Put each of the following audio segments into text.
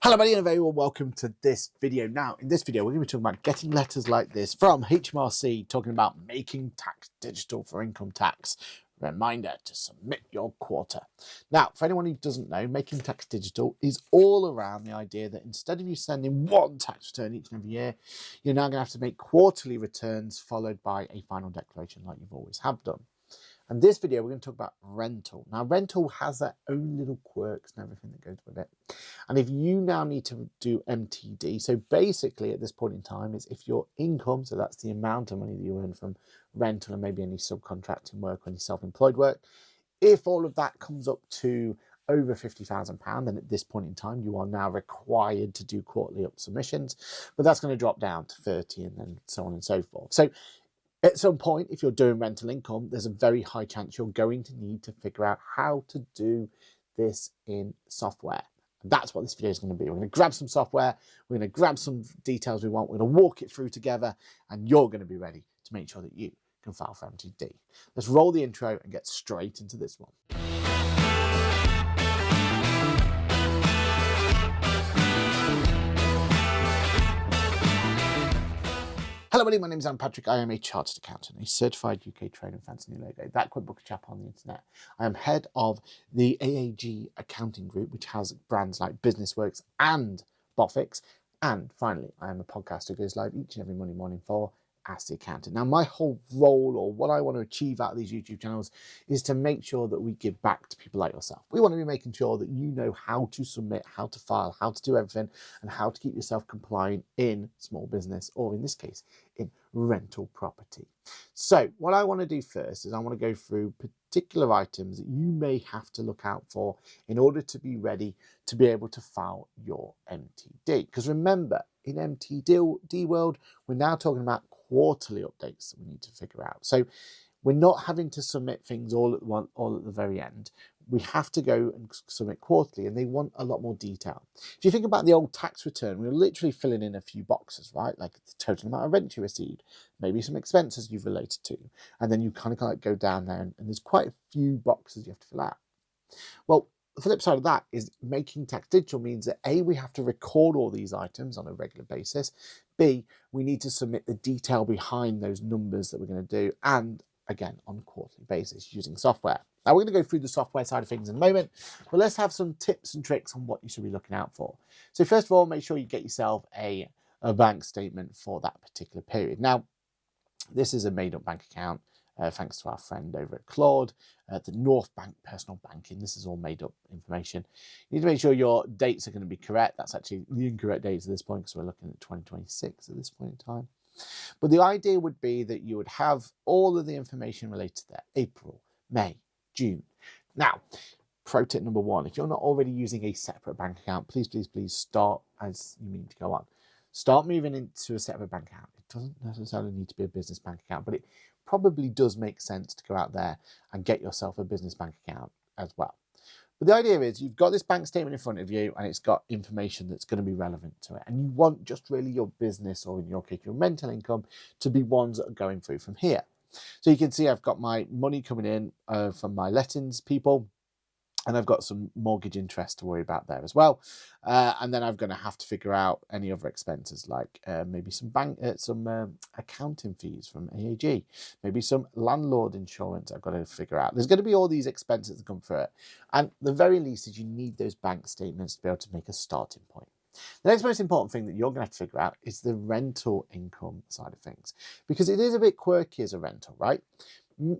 Hello everybody and a very warm welcome to this video. Now in this video we're going to be talking about getting letters like this from HMRC talking about making tax digital for income tax. Reminder to submit your quarter. Now for anyone who doesn't know, making tax digital is all around the idea that instead of you sending one tax return each and every year, you're now going to have to make quarterly returns followed by a final declaration like you've always have done. And this video, we're going to talk about rental. Now, rental has their own little quirks and everything that goes with it. And if you now need to do MTD, so basically at this point in time is if your income, so that's the amount of money that you earn from rental and maybe any subcontracting work or any self-employed work, if all of that comes up to over £50,000, then at this point in time, you are now required to do quarterly up submissions, but that's going to drop down to 30 and then so on and so forth. So at some point, if you're doing rental income, there's a very high chance you're going to need to figure out how to do this in software. And that's what this video is going to be. We're going to grab some software, we're going to grab some details we want, we're going to walk it through together, and you're going to be ready to make sure that you can file for MTD. Let's roll the intro and get straight into this one. Hello everybody, my name is Patrick. I am a chartered accountant, a certified UK trainer and fancy new logo, that QuickBooks Chap on the internet. I am head of the AAG accounting group, which has brands like Businessworks and Boffix. And finally, I am a podcaster who goes live each and every Monday morning for Ask the Accountant. Now, my whole role, or what I want to achieve out of these YouTube channels, is to make sure that we give back to people like yourself. We want to be making sure that you know how to submit, how to file, how to do everything, and how to keep yourself compliant in small business, or in this case, in rental property. So what I want to do first is I want to go through particular items that you may have to look out for in order to be ready to be able to file your MTD. Because remember, in MTD world, we're now talking about quarterly updates that we need to figure out. So we're not having to submit things all at the very end. We have to go and submit quarterly, and they want a lot more detail. If you think about the old tax return, we were literally filling in a few boxes, right? Like the total amount of rent you received, maybe some expenses you've related to, and then you kind of like go down there, and there's quite a few boxes you have to fill out. Well, the flip side of that is making tax digital means that A, we have to record all these items on a regular basis. B, we need to submit the detail behind those numbers that we're going to do, and again, on a quarterly basis using software. Now, we're going to go through the software side of things in a moment, but let's have some tips and tricks on what you should be looking out for. So first of all, make sure you get yourself a bank statement for that particular period. Now, this is a made-up bank account, thanks to our friend over at Claude, the North Bank Personal Banking. This is all made-up information. You need to make sure your dates are going to be correct. That's actually the incorrect dates at this point, because we're looking at 2026 at this point in time. But the idea would be that you would have all of the information related to that: April, May, June. Now, pro tip number one, if you're not already using a separate bank account, please start as you mean to go on. Start moving into a separate bank account. It doesn't necessarily need to be a business bank account, but it probably does make sense to go out there and get yourself a business bank account as well. But the idea is you've got this bank statement in front of you and it's got information that's going to be relevant to it. And you want just really your business, or in your case, your rental income, to be ones that are going through from here. So you can see I've got my money coming in from my lettings people, and I've got some mortgage interest to worry about there as well. And then I'm going to have to figure out any other expenses, like maybe some accounting fees from AAG, maybe some landlord insurance I've got to figure out. There's going to be all these expenses that come through it. And the very least is you need those bank statements to be able to make a starting point. The next most important thing that you're going to have to figure out is the rental income side of things, because it is a bit quirky as a rental, right?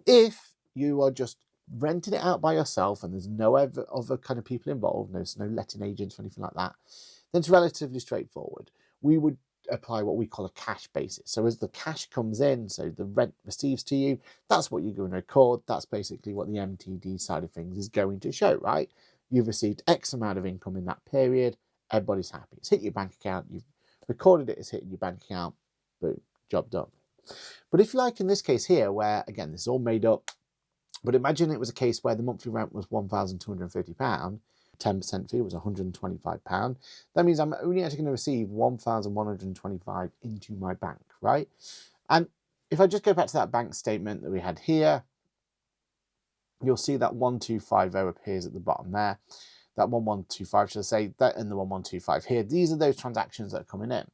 If you are just renting it out by yourself and there's no other kind of people involved, there's no letting agents or anything like that, then it's relatively straightforward. We would apply what we call a cash basis. So as the cash comes in, so the rent receives to you, that's what you're going to record. That's basically what the MTD side of things is going to show, right? You've received X amount of income in that period. Everybody's happy. It's hit your bank account. You've recorded it. It's hitting your bank account. Boom, job done. But if you like in this case here, where again, this is all made up, but imagine it was a case where the monthly rent was £1,250, 10% fee was £125. That means I'm only actually going to receive £1,125 into my bank, right? And if I just go back to that bank statement that we had here, you'll see that 1250 appears at the bottom there. that 1125, should I say, that and the 1125 here. These are those transactions that are coming in.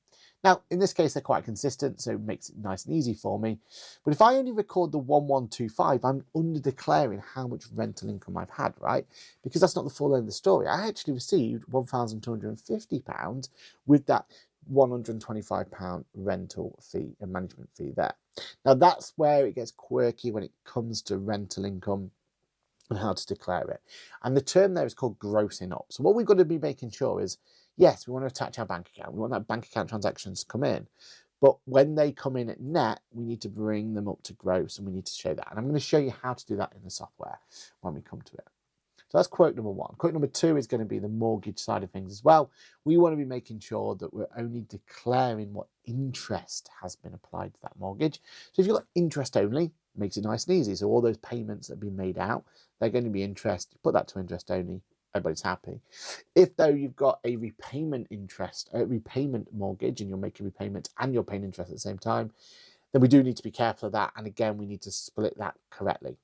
Now, in this case, they're quite consistent, so it makes it nice and easy for me. But if I only record the 1125, I'm under declaring how much rental income I've had, right? Because that's not the full end of the story. I actually received £1,250 with that £125 rental fee and management fee there. Now, that's where it gets quirky when it comes to rental income and how to declare it. And the term there is called grossing up. So what we've got to be making sure is, yes, we want to attach our bank account. We want that bank account transactions to come in. But when they come in at net, we need to bring them up to gross, and we need to show that. And I'm going to show you how to do that in the software when we come to it. So that's quote number one. Quote number two is going to be the mortgage side of things as well. We want to be making sure that we're only declaring what interest has been applied to that mortgage. So if you've got interest only, it makes it nice and easy. So all those payments that have been made out, they're going to be interest. You put that to interest only, everybody's happy. If though you've got a repayment mortgage, and you're making repayments and you're paying interest at the same time, then we do need to be careful of that. And again, we need to split that correctly.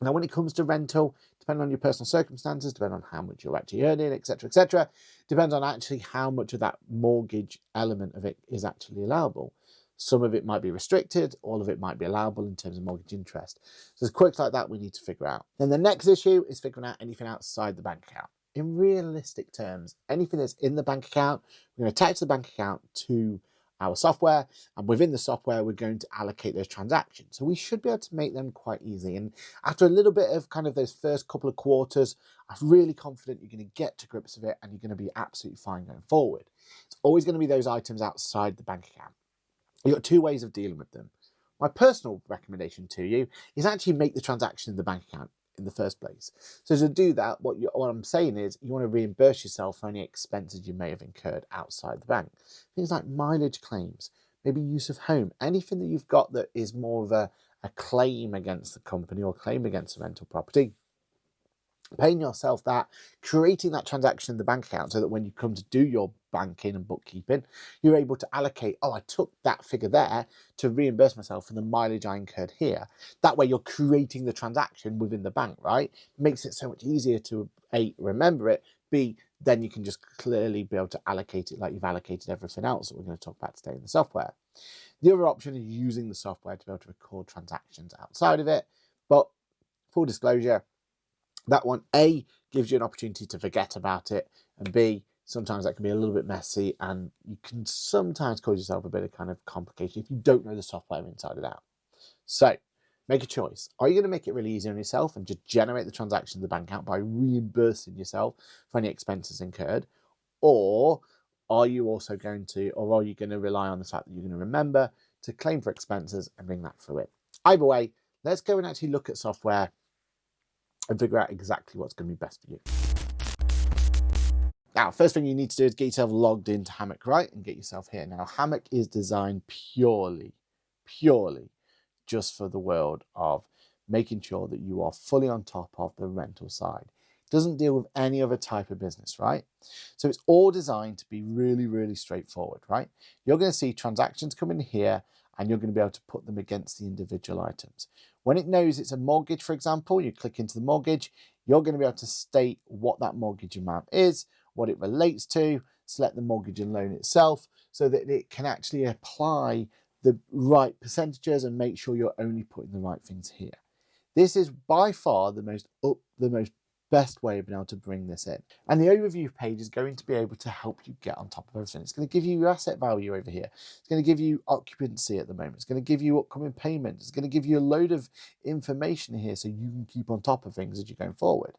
Now, when it comes to rental, depending on your personal circumstances, depending on how much you're actually earning, etc., depends on actually how much of that mortgage element of it is actually allowable. Some of it might be restricted, all of it might be allowable in terms of mortgage interest. So there's quirks like that we need to figure out. Then the next issue is figuring out anything outside the bank account. In realistic terms, anything that's in the bank account, we're going to attach the bank account to our software, and within the software we're going to allocate those transactions. So we should be able to make them quite easy. And after a little bit of kind of those first couple of quarters, I'm really confident you're going to get to grips with it and you're going to be absolutely fine going forward. It's always going to be those items outside the bank account. You've got two ways of dealing with them. My personal recommendation to you is actually make the transaction in the bank account in the first place. So to do that, what I'm saying is you want to reimburse yourself for any expenses you may have incurred outside the bank. Things like mileage claims, maybe use of home, anything that you've got that is more of a claim against the company or claim against a rental property. Paying yourself that, creating that transaction in the bank account so that when you come to do your banking and bookkeeping, you're able to allocate, oh, I took that figure there to reimburse myself for the mileage I incurred here. That way you're creating the transaction within the bank, right? Makes it so much easier to A, remember it, B, then you can just clearly be able to allocate it like you've allocated everything else that we're going to talk about today in the software. The other option is using the software to be able to record transactions outside of it. But full disclosure, that one, A, gives you an opportunity to forget about it, and B, sometimes that can be a little bit messy and you can sometimes cause yourself a bit of kind of complication if you don't know the software inside and out. So make a choice. Are you going to make it really easy on yourself and just generate the transaction in the bank account by reimbursing yourself for any expenses incurred? Or are you also going to, or are you going to rely on the fact that you're going to remember to claim for expenses and bring that through it? Either way, let's go and actually look at software and figure out exactly what's going to be best for you. Now, first thing you need to do is get yourself logged into Hammock, right? And get yourself here. Now, Hammock is designed purely just for the world of making sure that you are fully on top of the rental side. It doesn't deal with any other type of business, right? So it's all designed to be really straightforward, right? You're going to see transactions come in here and you're going to be able to put them against the individual items. When it knows it's a mortgage, for example, you click into the mortgage, you're going to be able to state what that mortgage amount is, what it relates to, select the mortgage and loan itself so that it can actually apply the right percentages and make sure you're only putting the right things here. This is by far the most best way of being able to bring this in. And the overview page is going to be able to help you get on top of everything. It's going to give you your asset value over here. It's going to give you occupancy at the moment. It's going to give you upcoming payments. It's going to give you a load of information here so you can keep on top of things as you're going forward.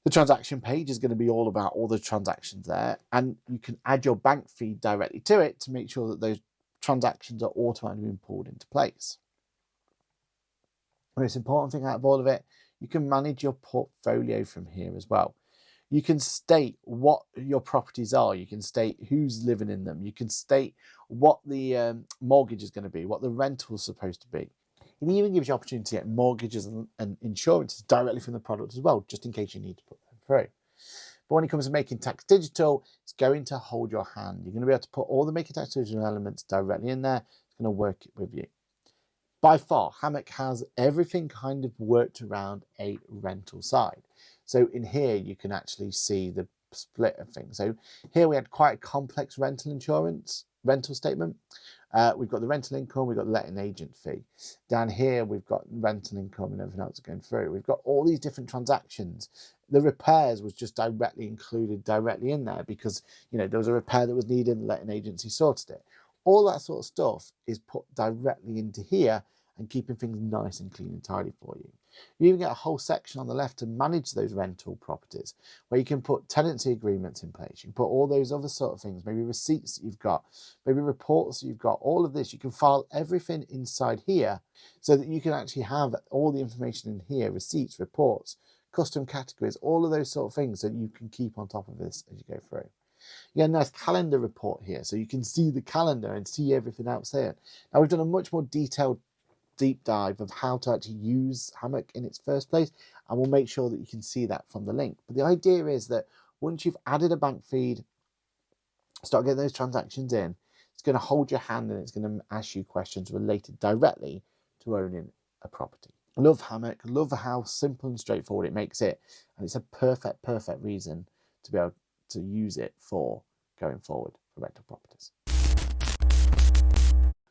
The transaction page is going to be all about all the transactions there, and you can add your bank feed directly to it to make sure that those transactions are automatically pulled into place. The most important thing out of all of it, you can manage your portfolio from here as well. You can state what your properties are. You can state who's living in them. You can state what the mortgage is going to be, what the rental is supposed to be. It even gives you opportunity to get mortgages and insurances directly from the product as well, just in case you need to put them through. But when it comes to making tax digital, it's going to hold your hand. You're going to be able to put all the making tax digital elements directly in there. It's going to work with you. By far, Hammock has everything kind of worked around a rental side. So in here, you can actually see the split of things. So here we had quite a complex rental statement. We've got the rental income, we've got the letting agent fee. Down here, we've got rental income and everything else going through. We've got all these different transactions. The repairs was just directly included in there because, you know, there was a repair that was needed and the letting agency sorted it. All that sort of stuff is put directly into here and keeping things nice and clean and tidy for you. You even get a whole section on the left to manage those rental properties where you can put tenancy agreements in place. You can put all those other sort of things, maybe receipts that you've got, maybe reports that you've got, all of this. You can file everything inside here so that you can actually have all the information in here, receipts, reports, custom categories, all of those sort of things that you can keep on top of this as you go through. You get a nice calendar report here so you can see the calendar and see everything else there. Now we've done a much more detailed deep dive of how to actually use Hammock in its first place, and we'll make sure that you can see that from the link. But the idea is that once you've added a bank feed, start getting those transactions in, it's going to hold your hand and it's going to ask you questions related directly to owning a property. I love Hammock, I love how simple and straightforward it makes it, and it's a perfect reason to be able to use it for going forward for rental properties.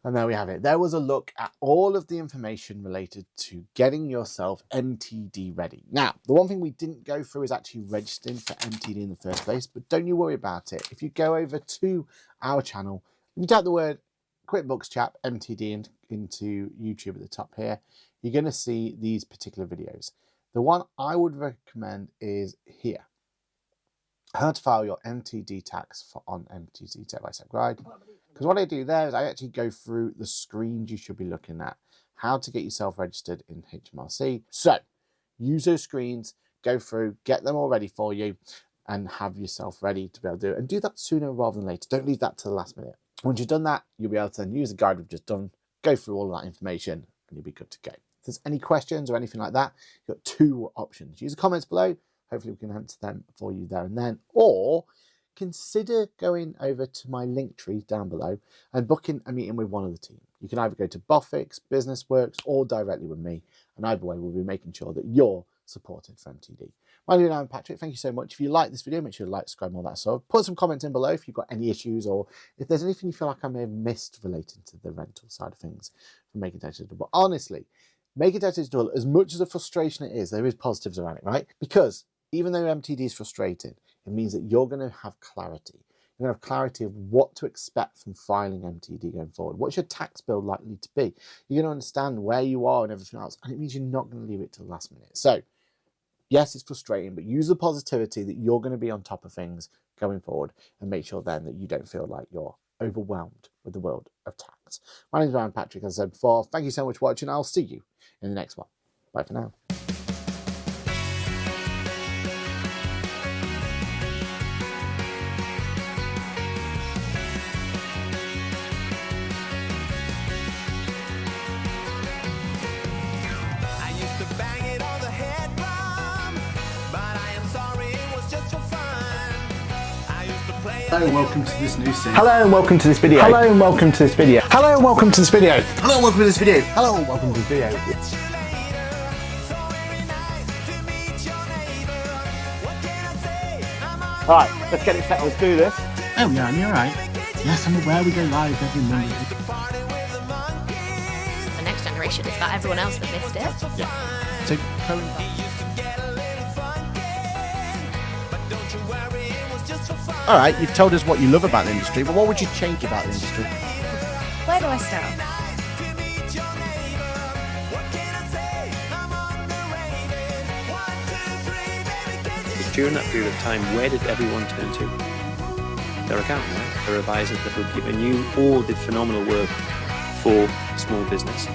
And there we have it. There was a look at all of the information related to getting yourself MTD ready. Now, the one thing we didn't go through is actually registering for MTD in the first place, but don't you worry about it. If you go over to our channel, you type the word QuickBooks Chap MTD into YouTube at the top here, you're going to see these particular videos. The one I would recommend is here. How to file your MTD tax on MTD step by step guide. Because what I do there is I actually go through the screens you should be looking at, how to get yourself registered in HMRC. So use those screens, go through, get them all ready for you, and have yourself ready to be able to do it. And do that sooner rather than later. Don't leave that to the last minute. Once you've done that, you'll be able to then use the guide we've just done, go through all of that information, and you'll be good to go. If there's any questions or anything like that, you've got two options. Use the comments below. Hopefully we can answer them for you there and then. Or consider going over to my link tree down below and booking a meeting with one of the team. You can either go to Boffix, BusinessWorks, or directly with me. And either way, we'll be making sure that you're supported for MTD. My name is Patrick. Thank you so much. If you like this video, make sure to like, subscribe, all that sort. Put some comments in below if you've got any issues or if there's anything you feel like I may have missed relating to the rental side of things from Making Tax Digital. But honestly, Making Tax Digital, as much as a frustration it is, there is positives around it, right? Because even though MTD is frustrating, it means that you're going to have clarity. You're going to have clarity of what to expect from filing MTD going forward. What's your tax bill likely to be? You're going to understand where you are and everything else. And it means you're not going to leave it till the last minute. So, yes, it's frustrating, but use the positivity that you're going to be on top of things going forward and make sure then that you don't feel like you're overwhelmed with the world of tax. My name is Patrick, as I said before. Thank you so much for watching. I'll see you in the next one. Bye for now. Hello and welcome to this new series. Hello and welcome to this video. Hello and welcome to this video. Hello and welcome to this video. Hello and welcome to this video. Hello and welcome to this video. Alright, let's get it set. Let's do this. Oh yeah, I'm alright. Yes, I'm aware we go live every Monday. The next generation is that everyone else that missed it. Yeah. So current. All right, you've told us what you love about the industry, but what would you change about the industry? Where do I start? During that period of time, where did everyone turn to? Their accountant, right? Their advisor, the bookkeeper, and you all did phenomenal work for small business.